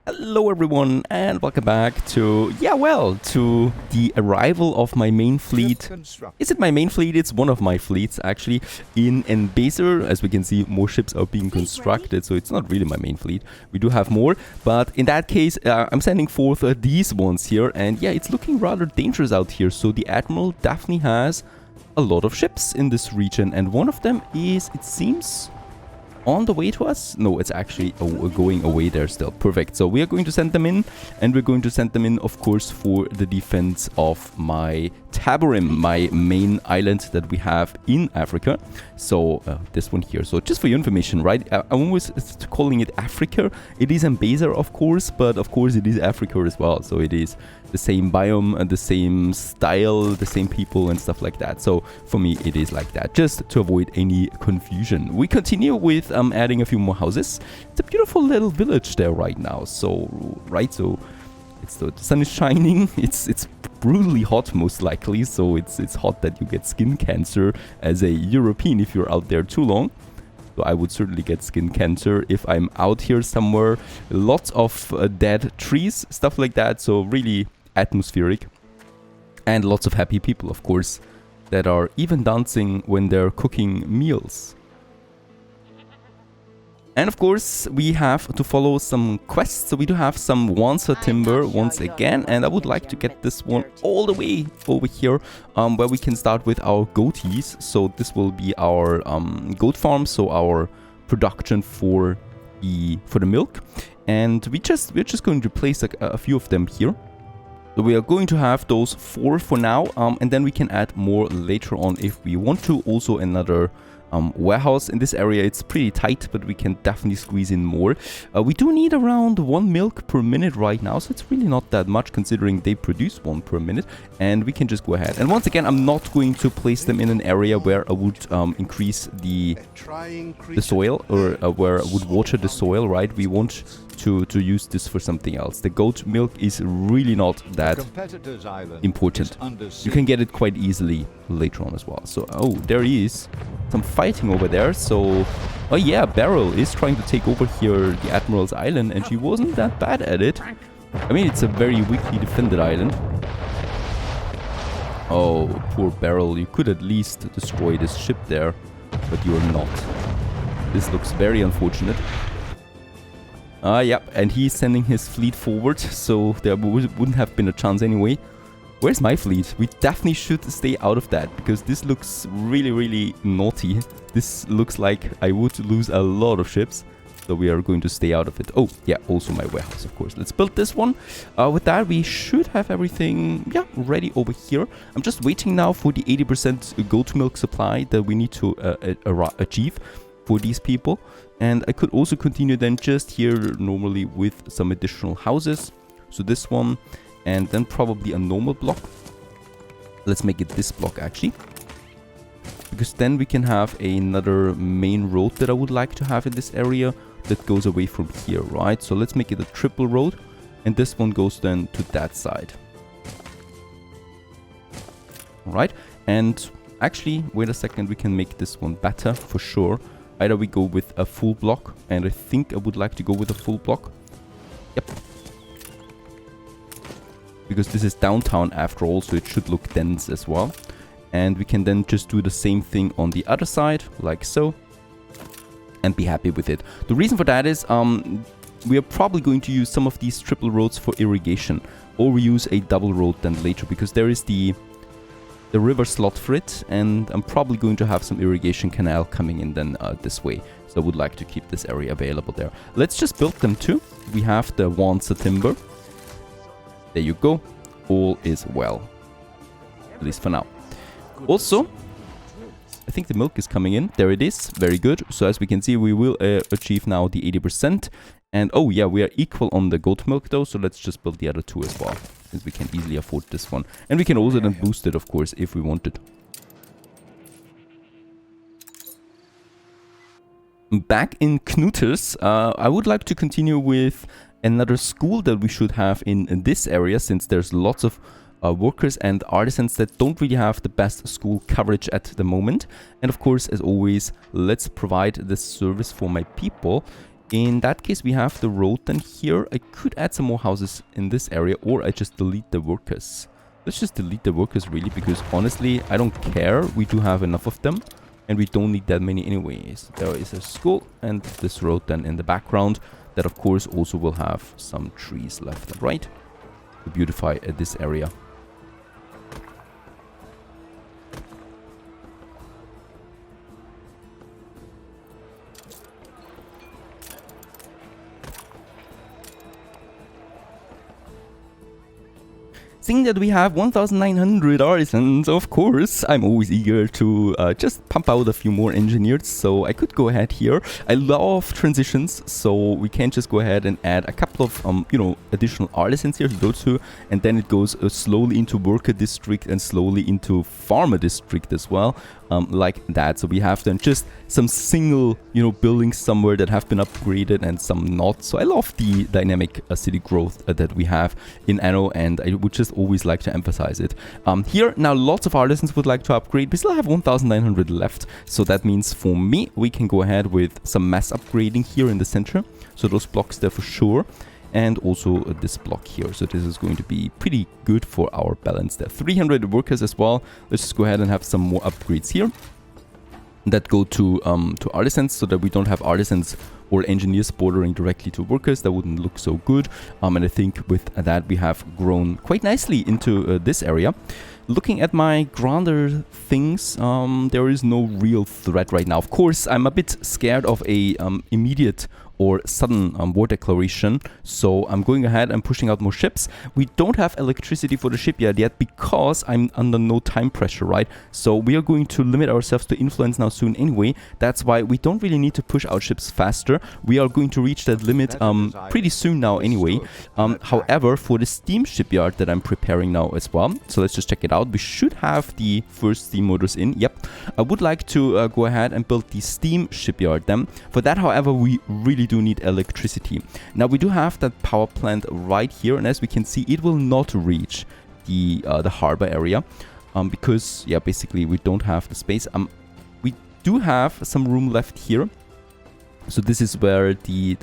Hello everyone and welcome back to, to the arrival of my main fleet. Is it my main fleet? It's one of my fleets actually in Enbezer. As we can see, more ships are being constructed, so it's not really my main fleet. We do have more, but in that case, I'm sending forth these ones here, and yeah, it's looking rather dangerous out here. So the Admiral definitely has a lot of ships in this region, and one of them is, it seems, on the way to us? No, it's actually going away there still. Perfect. So we are going to send them in, and we're going to send them in, of course, for the defense of my Taborime, my main island that we have in Africa. So this one here. So just for your information, right? I'm always calling it Africa. It is Enbezer, of course, but of course it is Africa as well. So it is the same biome and the same style, the same people and stuff like that. So for me, it is like that, just to avoid any confusion. We continue with adding a few more houses. It's a beautiful little village there right now. So it's the sun is shining. It's brutally hot, most likely. So it's hot that you get skin cancer as a European if you're out there too long. So I would certainly get skin cancer if I'm out here somewhere. Lots of dead trees, stuff like that. So really atmospheric. And lots of happy people, of course, that are even dancing when they're cooking meals. And of course, we have to follow some quests. So we do have some Wansa timber once again. And I would like to get this one all the way over here, where we can start with our goatees. So this will be our goat farm, so our production for the milk. And we're just going to place a few of them here. So we are going to have those 4 for now, and then we can add more later on if we want to. Also another warehouse in this area. It's pretty tight, but we can definitely squeeze in more. We do need around 1 milk per minute right now, so it's really not that much considering they produce 1 per minute, and we can just go ahead. And once again, I'm not going to place them in an area where I would increase the soil, or where I would water the soil, right? We want to use this for something else. The goat milk is really not that important. You can get it quite easily later on as well. So, oh, there is some fighting over there. So, oh yeah, Beryl is trying to take over here the Admiral's Island, and she wasn't that bad at it. I mean, it's a very weakly defended island. Oh, poor Beryl. You could at least destroy this ship there, but you're not. This looks very unfortunate. Yep, and he's sending his fleet forward, so there wouldn't have been a chance anyway. Where's my fleet? We definitely should stay out of that, because this looks really, really naughty. This looks like I would lose a lot of ships, so we are going to stay out of it. Oh, yeah, also my warehouse, of course. Let's build this one. With that, we should have everything, ready over here. I'm just waiting now for the 80% goat milk supply that we need to achieve for these people. And I could also continue then just here normally with some additional houses. So this one, and then probably a normal block. Let's make it this block actually, because then we can have another main road that I would like to have in this area that goes away from here, right? So let's make it a triple road, and this one goes then to that side. All right, and actually, wait a second, we can make this one better for sure. Either we go with a full block, and I think I would like to go with a full block. Yep. Because this is downtown after all, so it should look dense as well. And we can then just do the same thing on the other side, like so. And be happy with it. The reason for that is we are probably going to use some of these triple roads for irrigation. Or we use a double road then later, because there is the river slot for it, and I'm probably going to have some irrigation canal coming in then this way. So I would like to keep this area available there. Let's just build them too. We have the Wansa timber. There you go. All is well. At least for now. Also, I think the milk is coming in. There it is. Very good. So as we can see, we will achieve now the 80%. And oh yeah, we are equal on the goat milk though. So let's just build the other 2 as well, since we can easily afford this one. And we can also then boost it, of course, if we wanted. Back in Knuters, I would like to continue with another school that we should have in this area, since there's lots of workers and artisans that don't really have the best school coverage at the moment. And of course, as always, let's provide this service for my people. In that case, we have the road then here. I could add some more houses in this area, or I just delete the workers. Let's just delete the workers really, because honestly, I don't care. We do have enough of them, and we don't need that many anyways. There is a school, and this road then in the background that of course also will have some trees left and right to beautify this area. Seeing that we have 1,900 artisans, of course, I'm always eager to just pump out a few more engineers, so I could go ahead here. I love transitions, so we can just go ahead and add a couple of, you know, additional artisans here to go to, and then it goes slowly into worker district and slowly into farmer district as well, like that. So we have then just some single, you know, buildings somewhere that have been upgraded and some not. So I love the dynamic city growth that we have in Anno, and I would just always like to emphasize it. Here now lots of artisans would like to upgrade. We still have 1,900 left, so that means for me we can go ahead with some mass upgrading here in the center. So those blocks there for sure, and also this block here. So this is going to be pretty good for our balance there. 300 workers as well. Let's just go ahead and have some more upgrades here that go to artisans, so that we don't have artisans or engineers bordering directly to workers. That wouldn't look so good. And I think with that we have grown quite nicely into this area. Looking at my grander things, there is no real threat right now. Of course, I'm a bit scared of a immediate or sudden war declaration, so I'm going ahead and pushing out more ships. We don't have electricity for the shipyard yet because I'm under no time pressure, right? So we are going to limit ourselves to influence now soon anyway. That's why we don't really need to push out ships faster. We are going to reach that limit pretty soon now anyway. However, for the steam shipyard that I'm preparing now as well, so let's just check it out. We should have the first steam motors in. Yep, I would like to go ahead and build the steam shipyard then. For that, however, we really do need electricity. Now we do have that power plant right here, and as we can see, it will not reach the harbor area because yeah, basically we don't have the space. We do have some room left here, so this is where the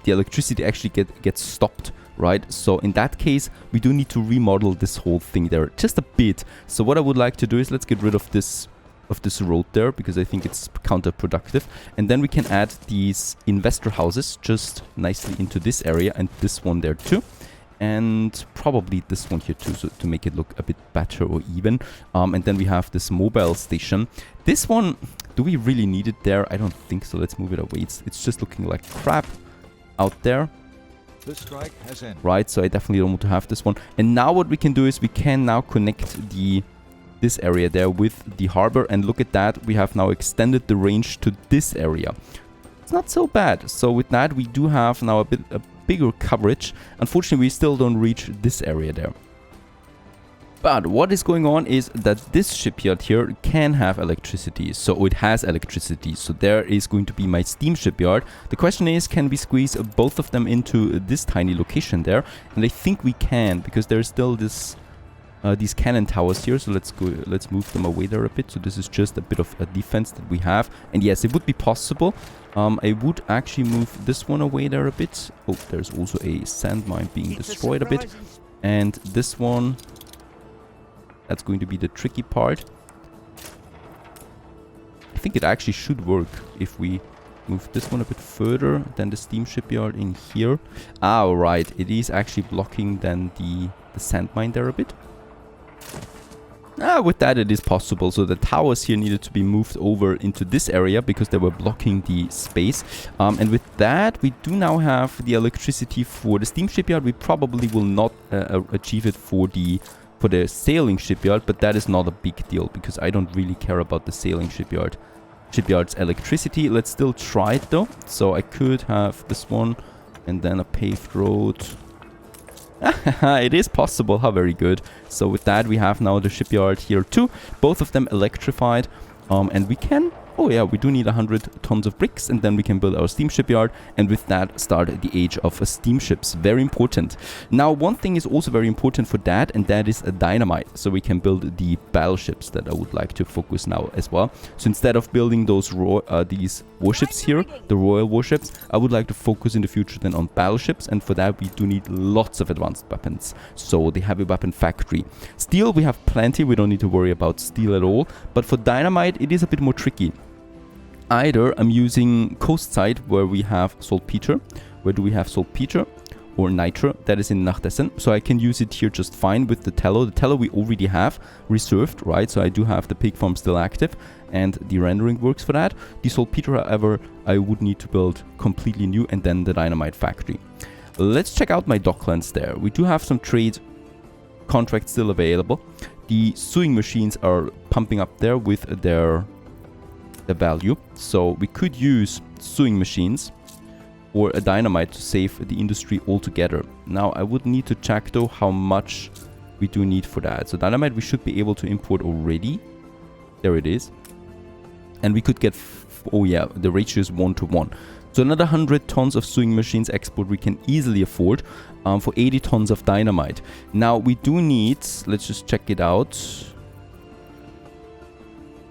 electricity actually gets stopped, right? So in that case, we do need to remodel this whole thing there just a bit. So what I would like to do is let's get rid of this road there, because I think it's counterproductive, and then we can add these investor houses just nicely into this area, and this one there too, and probably this one here too, so to make it look a bit better or even. And then we have this mobile station. This one, do we really need it there? I don't think so. Let's move it away. It's just looking like crap out there. The strike has ended. Right, so I definitely don't want to have this one. And now what we can do is we can now connect this area there with the harbor, and look at that, we have now extended the range to this area. It's not so bad. So with that, we do have now a bigger coverage. Unfortunately, we still don't reach this area there. But what is going on is that this shipyard here can have electricity, so it has electricity, so there is going to be my steam shipyard. The question is, can we squeeze both of them into this tiny location there? And I think we can, because there's still this these cannon towers here, so let's move them away there a bit. So this is just a bit of a defense that we have, and yes, it would be possible. I would actually move this one away there a bit. Oh, there's also a sand mine being destroyed a bit, and this one, that's going to be the tricky part. I think it actually should work if we move this one a bit further than the steam shipyard in here. Ah, right, it is actually blocking then the sand mine there a bit. With that it is possible. So the towers here needed to be moved over into this area because they were blocking the space. And with that, we do now have the electricity for the steam shipyard. We probably will not achieve it for the sailing shipyard, but that is not a big deal because I don't really care about the sailing shipyard's electricity. Let's still try it though. So I could have this one and then a paved road. It is possible. How very good. So with that, we have now the shipyard here too, both of them electrified, and we can oh yeah, we do need 100 tons of bricks, and then we can build our steamship yard, and with that start the age of steamships. Very important. Now, one thing is also very important for that, and that is a dynamite. So we can build the battleships that I would like to focus now as well. So instead of building those these warships here, the royal warships, I would like to focus in the future then on battleships, and for that we do need lots of advanced weapons. So the heavy weapon factory. Steel we have plenty, we don't need to worry about steel at all, but for dynamite it is a bit more tricky. Either I'm using coast side where we have saltpeter. Where do we have saltpeter? Or nitro, that is in Nachtessen. So I can use it here just fine with the tallow. The tallow we already have reserved, right? So I do have the pig farm still active and the rendering works for that. The saltpeter, however, I would need to build completely new, and then the dynamite factory. Let's check out my docklands there. We do have some trade contracts still available. The sewing machines are pumping up there with their value. So we could use sewing machines or a dynamite to save the industry altogether. Now I would need to check though how much we do need for that. So dynamite we should be able to import already. There it is. And we could get, oh yeah, the ratio is 1:1. So another 100 tons of sewing machines export we can easily afford for 80 tons of dynamite. Now we do need, let's just check it out.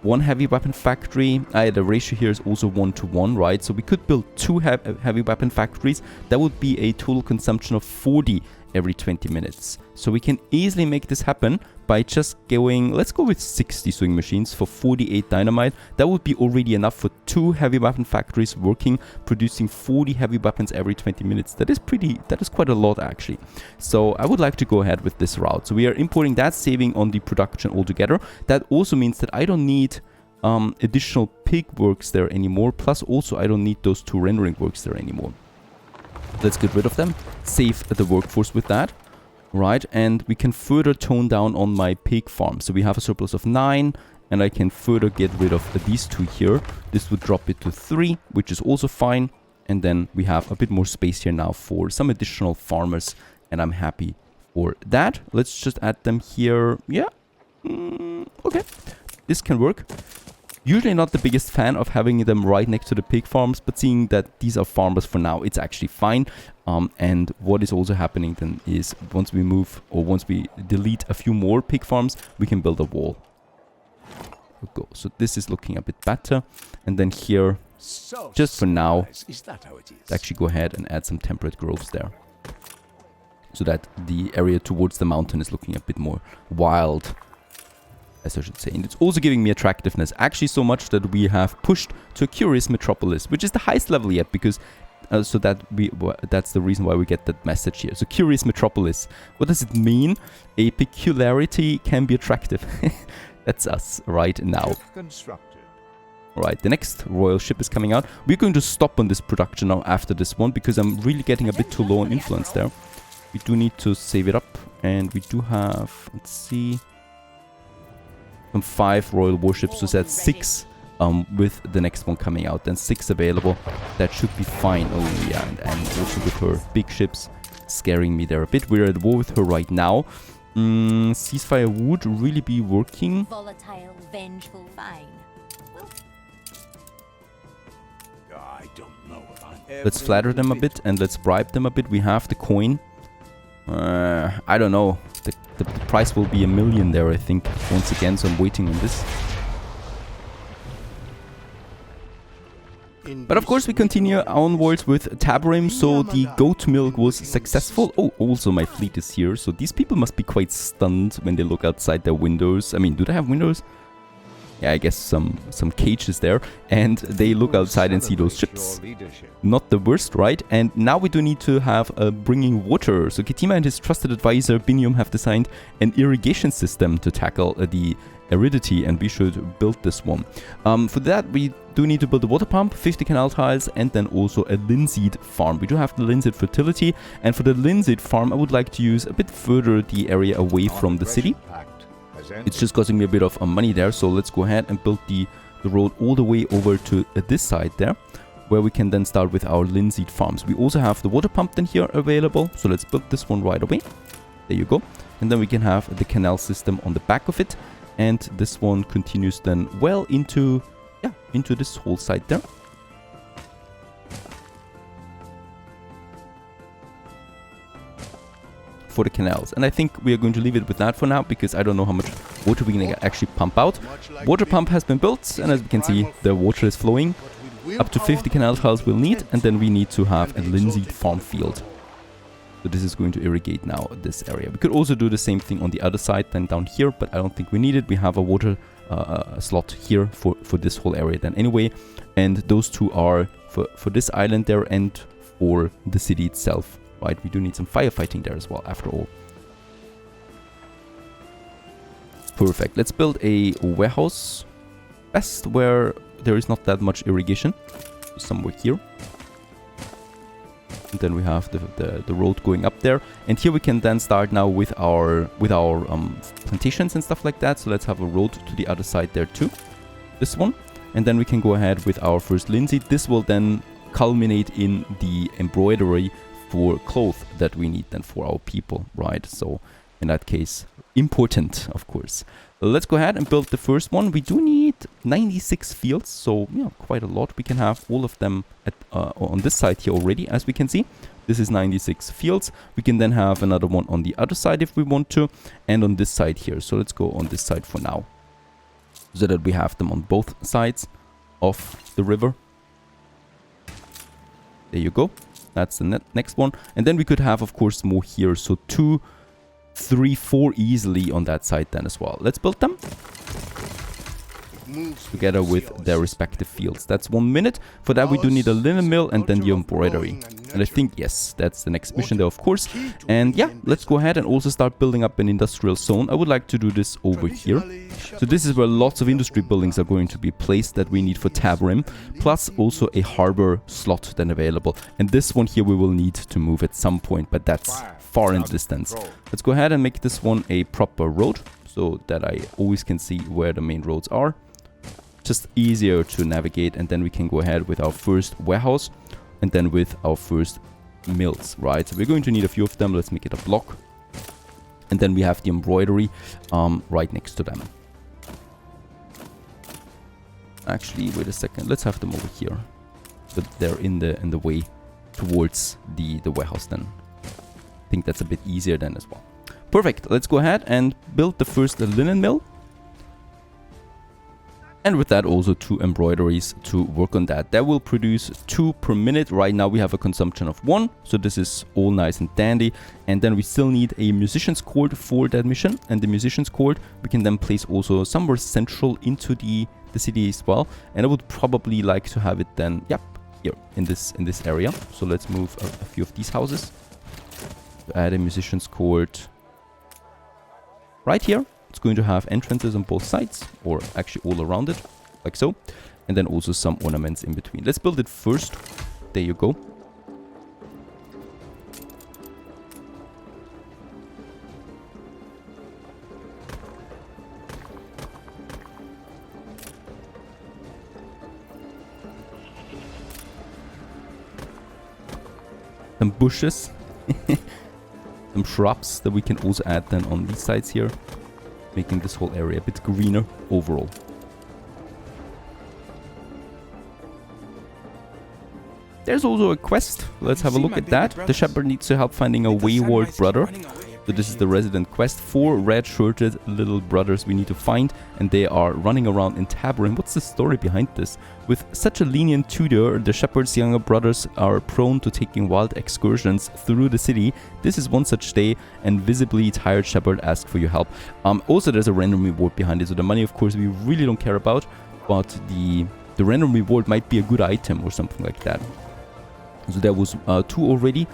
One heavy weapon factory. The ratio here is also 1:1, right? So we could build 2 heavy weapon factories. That would be a total consumption of 40 every 20 minutes. So we can easily make this happen by just going, let's go with 60 sewing machines for 48 dynamite. That would be already enough for 2 heavy weapon factories working, producing 40 heavy weapons every 20 minutes. That is quite a lot actually. So I would like to go ahead with this route. So we are importing that, saving on the production altogether. That also means that I don't need additional pig works there anymore. Plus also I don't need those 2 rendering works there anymore. Let's get rid of them, save the workforce with that, right? And we can further tone down on my pig farm. So we have a surplus of 9, and I can further get rid of these 2 here. This would drop it to 3, which is also fine. And then we have a bit more space here now for some additional farmers, and I'm happy for that. Let's just add them here. Yeah, okay, this can work. Usually not the biggest fan of having them right next to the pig farms, but seeing that these are farmers for now, it's actually fine. And what is also happening then is once we move, or once we delete a few more pig farms, we can build a wall. Go. So this is looking a bit better. And then here, just for now, let's actually go ahead and add some temperate groves there. So that the area towards the mountain is looking a bit more wild, as I should say. And it's also giving me attractiveness, actually so much that we have pushed to a curious metropolis, which is the highest level yet, because so that that's the reason why we get that message here. So curious metropolis, what does it mean? A peculiarity can be attractive. That's us right now. Alright, the next royal ship is coming out. We're going to stop on this production now after this one, because I'm really getting a bit too low on influence there. We do need to save it up, and we do have, let's see, some 5 royal warships, so that's 6 with the next one coming out, then 6 available. That should be fine. Oh yeah, and also with her big ships scaring me there a bit. We're at war with her right now. Ceasefire would really be working. Volatile, vengeful, fine. Well, I don't know if I'm let's flatter them a bit and let's bribe them a bit. We have the coin. I don't know. The price will be $1 million there, I think, once again, so I'm waiting on this. But of course we continue onwards with Taborime, so the goat milk was successful. Oh, also my fleet is here, so these people must be quite stunned when they look outside their windows. I mean, do they have windows? Yeah, I guess some cages there, and they look outside and see those ships. Not the worst, right? And now we do need to have bringing water. So Ketima and his trusted advisor Binium have designed an irrigation system to tackle the aridity, and we should build this one. For that we do need to build a water pump, 50 canal tiles, and then also a linseed farm. We do have the linseed fertility, and for the linseed farm I would like to use a bit further the area away from the city. It's just costing me a bit of money there, so let's go ahead and build the road all the way over to this side there, where we can then start with our linseed farms. We also have the water pump then here available, so let's build this one right away. There you go. And then we can have the canal system on the back of it, and this one continues then well into yeah, into this whole side there. For the canals, and I think we are going to leave it with that for now, because I don't know how much water we can actually pump out. Water pump has been built, and as we can see, the water is flowing. Up to 50 canal tiles we'll need, and then we need to have a linseed farm field. So this is going to irrigate now this area. We could also do the same thing on the other side than down here, but I don't think we need it. We have a water slot here for this whole area then anyway, and those two are for this island there and for the city itself. Right, we do need some firefighting there as well, after all. Perfect. Let's build a warehouse. Best where there is not that much irrigation. Somewhere here. And then we have the road going up there. And here we can then start now with our plantations and stuff like that. So let's have a road to the other side there too. This one. And then we can go ahead with our first linseed. This will then culminate in the embroidery for clothes that we need then for our people, right? So in that case, important, of course. Let's go ahead and build the first one. We do need 96 fields, so yeah, quite a lot. We can have all of them at, on this side here already, as we can see. This is 96 fields. We can then have another one on the other side if we want to, and on this side here. So let's go on this side for now, so that we have them on both sides of the river. There you go. That's the next one. And then we could have, of course, more here. So 2, 3, 4 easily on that side then as well. Let's build them together with their respective fields. That's 1 minute. For that, we do need a linen mill and then the embroidery. And I think, yes, that's the next mission there, of course. And yeah, let's go ahead and also start building up an industrial zone. I would like to do this over here. So this is where lots of industry buildings are going to be placed that we need for Taborime, plus also a harbor slot then available. And this one here we will need to move at some point, but that's far in the distance. Let's go ahead and make this one a proper road, so that I always can see where the main roads are. Just easier to navigate, and then we can go ahead with our first warehouse, and then with our first mills, right? So we're going to need a few of them. Let's make it a block. And then we have the embroidery right next to them. Actually, wait a second. Let's have them over here. But they're in the way towards the warehouse then. I think that's a bit easier then as well. Perfect. Let's go ahead and build the first linen mill. And with that also 2 embroideries to work on that. That will produce 2 per minute. Right now we have a consumption of 1. So this is all nice and dandy. And then we still need a musician's court for that mission. And the musician's court we can then place also somewhere central into the city as well. And I would probably like to have it then, yep, here in this area. So let's move a few of these houses. Add a musician's court right here. It's going to have entrances on both sides, or actually all around it, like so. And then also some ornaments in between. Let's build it first. There you go. Some bushes. Some shrubs that we can also add then on these sides here, making this whole area a bit greener overall. There's also a quest. Let's have a look at that. The shepherd needs to help finding a wayward brother. So this is the resident quest. 4 red-shirted little brothers we need to find, and they are running around in Taborime. What's the story behind this? With such a lenient tutor, the shepherd's younger brothers are prone to taking wild excursions through the city. This is one such day, and visibly tired shepherd asks for your help. Also, there's a random reward behind it. So the money, of course, we really don't care about, but the random reward might be a good item or something like that. So there was 2 already.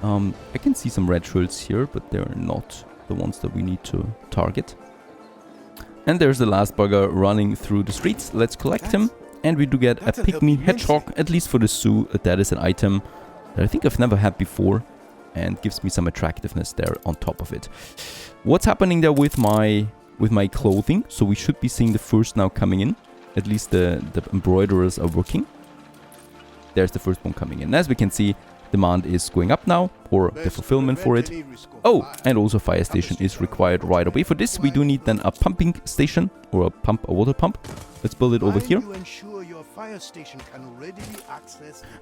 I can see some red shirts here, but they're not the ones that we need to target. And there's the last bugger running through the streets. Let's collect him. And we do get a pygmy hedgehog, at least for the zoo. That is an item that I think I've never had before, and gives me some attractiveness there on top of it. What's happening there with my clothing? So we should be seeing the first now coming in. At least the embroiderers are working. There's the first one coming in. As we can see, demand is going up now, or the fulfillment for it. Oh, and also fire station is required right away. For this, we do need then a pumping station, or a water pump. Let's build it over here.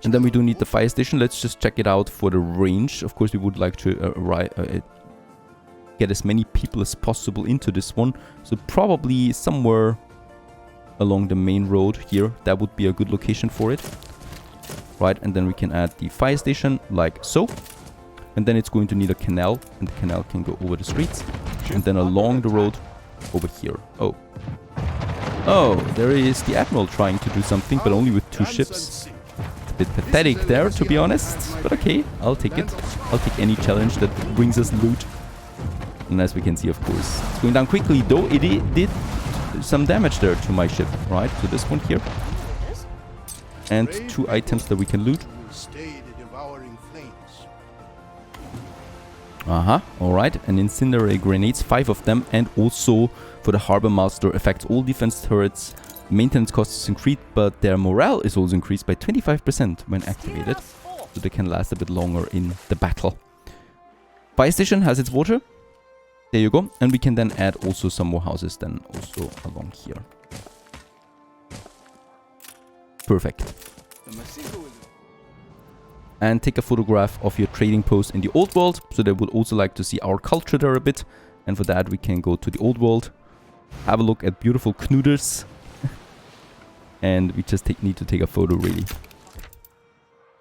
And then we do need the fire station. Let's just check it out for the range. Of course, we would like to get as many people as possible into this one. So probably somewhere along the main road here, that would be a good location for it. Right, and then we can add the fire station like so. And then it's going to need a canal, and the canal can go over the streets. And then along the road over here. Oh. Oh, there is the Admiral trying to do something, but only with 2 ships. It's a bit pathetic there, to be honest. But okay, I'll take it. I'll take any challenge that brings us loot. And as we can see, of course, it's going down quickly, though it did some damage there to my ship, right? So this one here. And 2 items that we can loot. Alright. And incendiary grenades, 5 of them. And also for the Harbor Master, affects all defense turrets. Maintenance costs is increased, but their morale is also increased by 25% when activated. So they can last a bit longer in the battle. Fire station has its water. There you go. And we can then add also some more houses then also along here. Perfect. And take a photograph of your trading post in the old world. So they would also like to see our culture there a bit. And for that we can go to the old world. Have a look at beautiful Knuders. And we just need to take a photo really.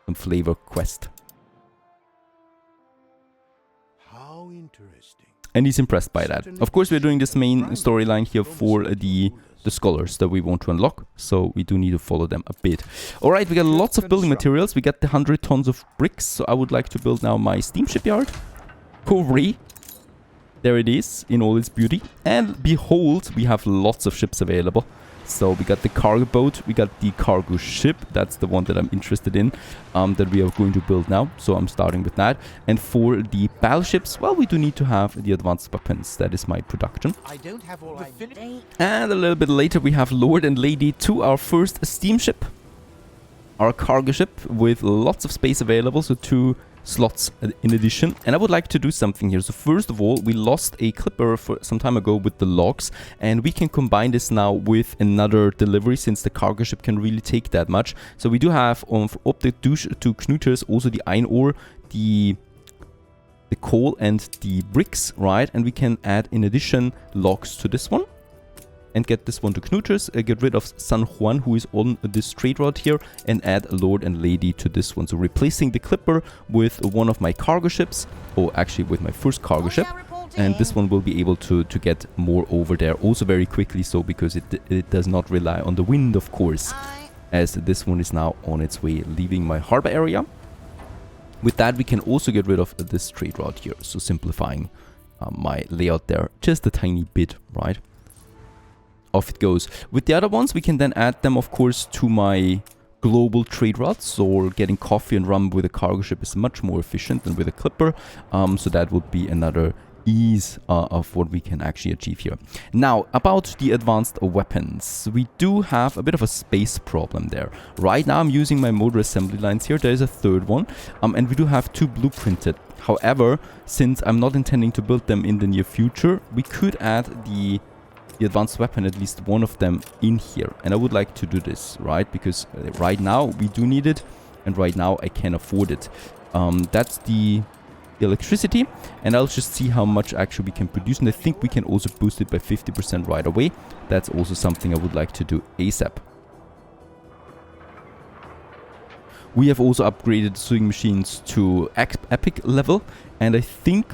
Some flavor quest. How interesting. And he's impressed by that. Of course, we're doing this main storyline here for the scholars that we want to unlock. So we do need to follow them a bit. Alright, we got lots of building materials. We got the 100 tons of bricks. So I would like to build now my steamship yard. Hooray! There it is in all its beauty. And behold, we have lots of ships available. So we got the cargo boat, we got the cargo ship, that's the one that I'm interested in, that we are going to build now. So I'm starting with that. And for the battleships, well, we do need to have the advanced weapons. That is my production. I don't have all I need. And a little bit later we have Lord and Lady to our first steamship. Our cargo ship with lots of space available, so 2 slots in addition. And I would like to do something here. So first of all, we lost a clipper for some time ago with the logs, and we can combine this now with another delivery since the cargo ship can really take that much. So we do have up the 2 Knuters also the iron ore, the coal and the bricks, right? And we can add in addition logs to this one. And get this one to Knuters, get rid of San Juan, who is on this trade route here, and add Lord and Lady to this one. So replacing the Clipper with one of my cargo ships, or actually with my first cargo ship. And this one will be able to get more over there also very quickly, so because it does not rely on the wind, of course, as this one is now on its way leaving my harbor area. With that, we can also get rid of this trade route here, so simplifying my layout there just a tiny bit, right? Off it goes. With the other ones, we can then add them, of course, to my global trade routes. Or getting coffee and rum with a cargo ship is much more efficient than with a clipper. So that would be another ease of what we can actually achieve here. Now, about the advanced weapons. We do have a bit of a space problem there. Right now, I'm using my motor assembly lines here. There is a third one. And we do have 2 blueprinted. However, since I'm not intending to build them in the near future, we could add the advanced weapon, at least one of them, in here. And I would like to do this, right? Because right now we do need it, and right now I can afford it. That's the electricity, and I'll just see how much actually we can produce, and I think we can also boost it by 50% right away. That's also something I would like to do ASAP. We have also upgraded sewing machines to epic level, and I think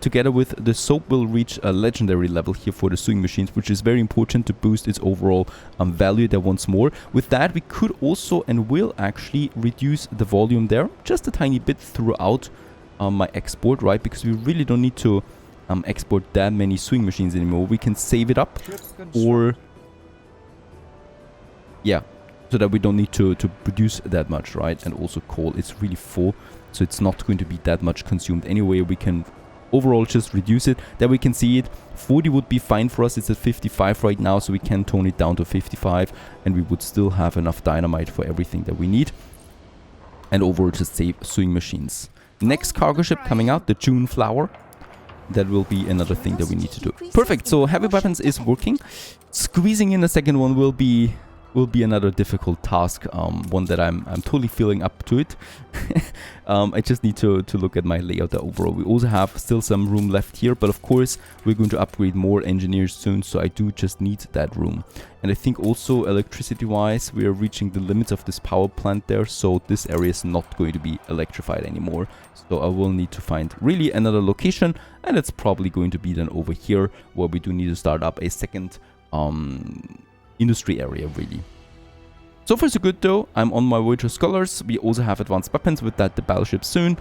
together with the soap will reach a legendary level here for the sewing machines, which is very important to boost its overall value there once more. With that, we could also and will actually reduce the volume there just a tiny bit throughout my export, right? Because we really don't need to export that many sewing machines anymore. We can save it up, or yeah, so that we don't need to produce that much, right? And also coal, it's really full, so it's not going to be that much consumed anyway. We can overall just reduce it. There we can see it. 40 would be fine for us. It's at 55 right now, so we can tone it down to 55, and we would still have enough dynamite for everything that we need. and overall just save sewing machines. Next cargo ship coming out, the June Flower. That will be another thing that we need to do. Perfect, so heavy weapons is working. Squeezing in a second one will be another difficult task, one that I'm totally feeling up to it. I just need to look at my layout overall. We also have still some room left here, but of course we're going to upgrade more engineers soon, so I do just need that room. And I think also electricity wise we are reaching the limits of this power plant there, so this area is not going to be electrified anymore. So I will need to find really another location, and it's probably going to be then over here, where we do need to start up a second industry area really. So far so good though. I'm on my way to Scholars. We also have advanced weapons with that, the battleship soon.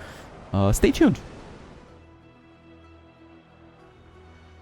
Stay tuned.